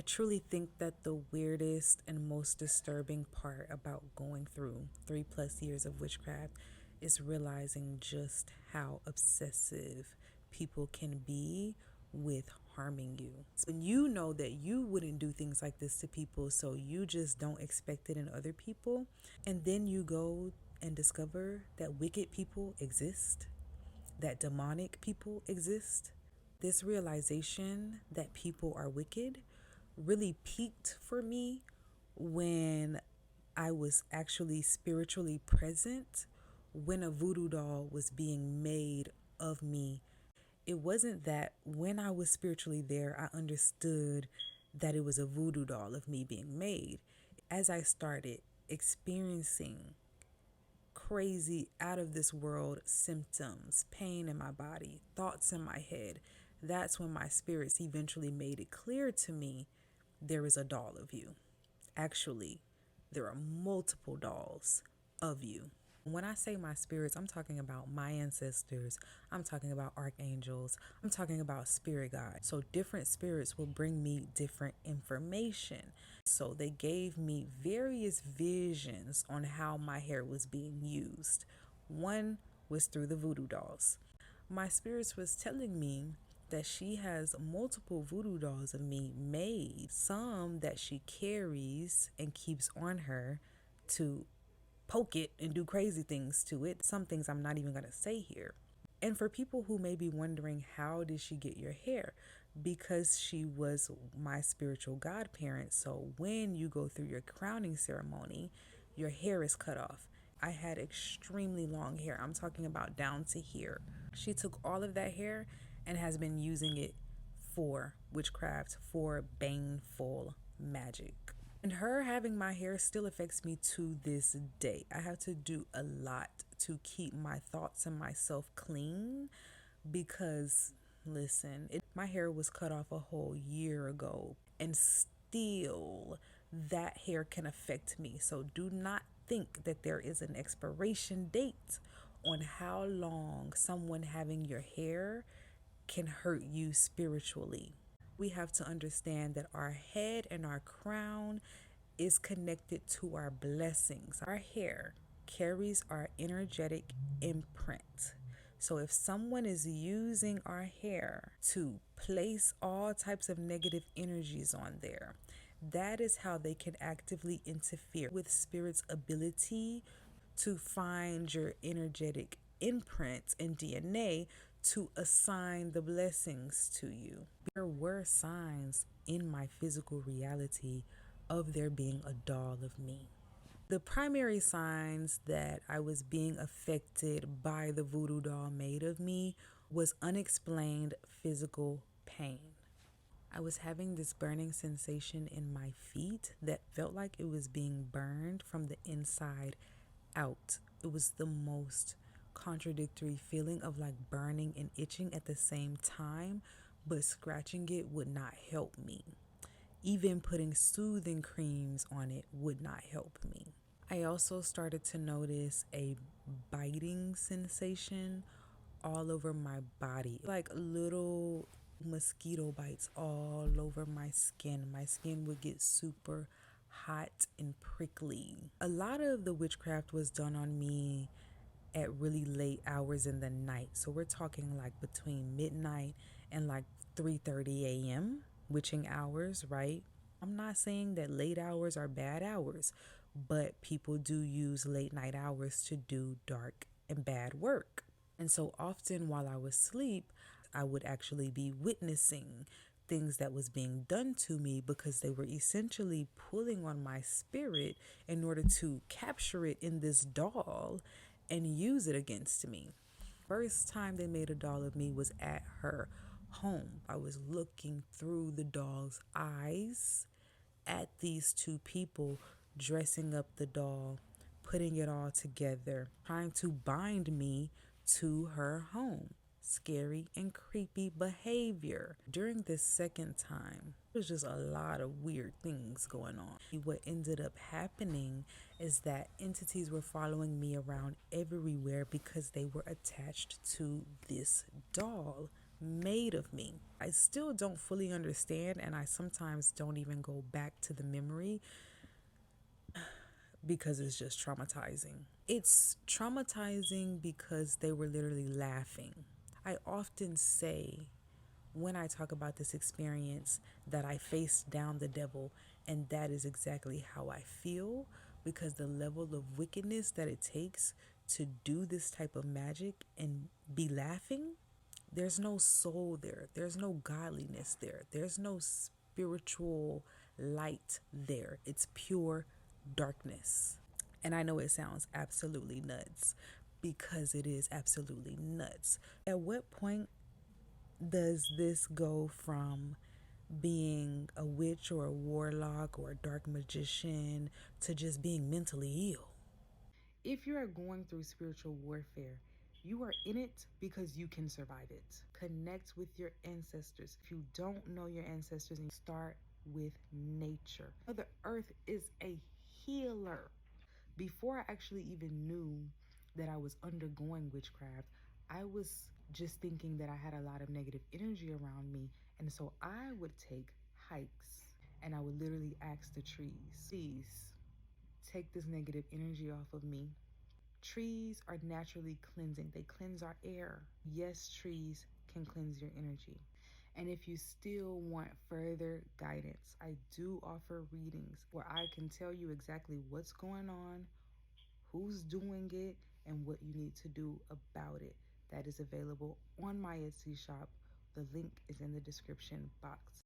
truly think that the weirdest and most disturbing part about going through 3+ years of witchcraft is realizing just how obsessive people can be with harming you. When you know that you wouldn't do things like this to people, so you just don't expect it in other people, and then you go and discover that wicked people exist, that demonic people exist. This realization that people are wicked really peaked for me when I was actually spiritually present when a voodoo doll was being made of me. It wasn't that when I was spiritually there, I understood that it was a voodoo doll of me being made. As I started experiencing crazy, out of this world symptoms, pain in my body, thoughts in my head, that's when my spirits eventually made it clear to me there is a doll of you. Actually, there are multiple dolls of you. When I say my spirits, I'm talking about my ancestors, I'm talking about archangels, I'm talking about spirit guides. So different spirits will bring me different information. So they gave me various visions on how my hair was being used. One was through the voodoo dolls. My spirits was telling me that she has multiple voodoo dolls of me made, some that she carries and keeps on her to poke it and do crazy things to it. Some things I'm not even going to say here. And for people who may be wondering, how did she get your hair? Because she was my spiritual godparent. So when you go through your crowning ceremony, your hair is cut off. I had extremely long hair. I'm talking about down to here. She took all of that hair and has been using it for witchcraft, for baneful magic. And her having my hair still affects me to this day. I have to do a lot to keep my thoughts and myself clean because, listen, my hair was cut off a whole year ago and still that hair can affect me. So do not think that there is an expiration date on how long someone having your hair can hurt you spiritually. We have to understand that our head and our crown is connected to our blessings. Our hair carries our energetic imprint. So if someone is using our hair to place all types of negative energies on there, that is how they can actively interfere with spirit's ability to find your energetic imprint and DNA to assign the blessings to you. There were signs in my physical reality of there being a doll of me. The primary signs that I was being affected by the voodoo doll made of me was unexplained physical pain. I was having this burning sensation in my feet that felt like it was being burned from the inside out. It was the most contradictory feeling of like burning and itching at the same time, but scratching it would not help me. Even putting soothing creams on it would not help me. I also started to notice a biting sensation all over my body, like little mosquito bites all over my skin. My skin would get super hot and prickly. A lot of the witchcraft was done on me at really late hours in the night. So we're talking like between midnight and like 3:30 a.m. witching hours, right? I'm not saying that late hours are bad hours, but people do use late night hours to do dark and bad work. And so often while I was asleep, I would actually be witnessing things that was being done to me because they were essentially pulling on my spirit in order to capture it in this doll and use it against me. First time they made a doll of me was at her home. I was looking through the doll's eyes at these two people dressing up the doll, putting it all together, trying to bind me to her home. Scary and creepy behavior. During this second time, there's just a lot of weird things going on. What ended up happening is that entities were following me around everywhere because they were attached to this doll made of me. I still don't fully understand, and I sometimes don't even go back to the memory because it's just traumatizing. It's traumatizing because they were literally laughing. I often say when I talk about this experience that I faced down the devil, and that is exactly how I feel, because the level of wickedness that it takes to do this type of magic and be laughing, there's no soul there, there's no godliness there, there's no spiritual light there. It's pure darkness. And I know it sounds absolutely nuts, because it is absolutely nuts. At what point does this go from being a witch or a warlock or a dark magician to just being mentally ill? If you are going through spiritual warfare, you are in it because you can survive it. Connect with your ancestors. If you don't know your ancestors, and start with nature. The earth is a healer. Before I actually even knew that I was undergoing witchcraft, I was just thinking that I had a lot of negative energy around me. And so I would take hikes and I would literally ask the trees, please take this negative energy off of me. Trees are naturally cleansing, they cleanse our air. Yes, trees can cleanse your energy. And if you still want further guidance, I do offer readings where I can tell you exactly what's going on, who's doing it, and what you need to do about it. That is available on my Etsy shop. The link is in the description box.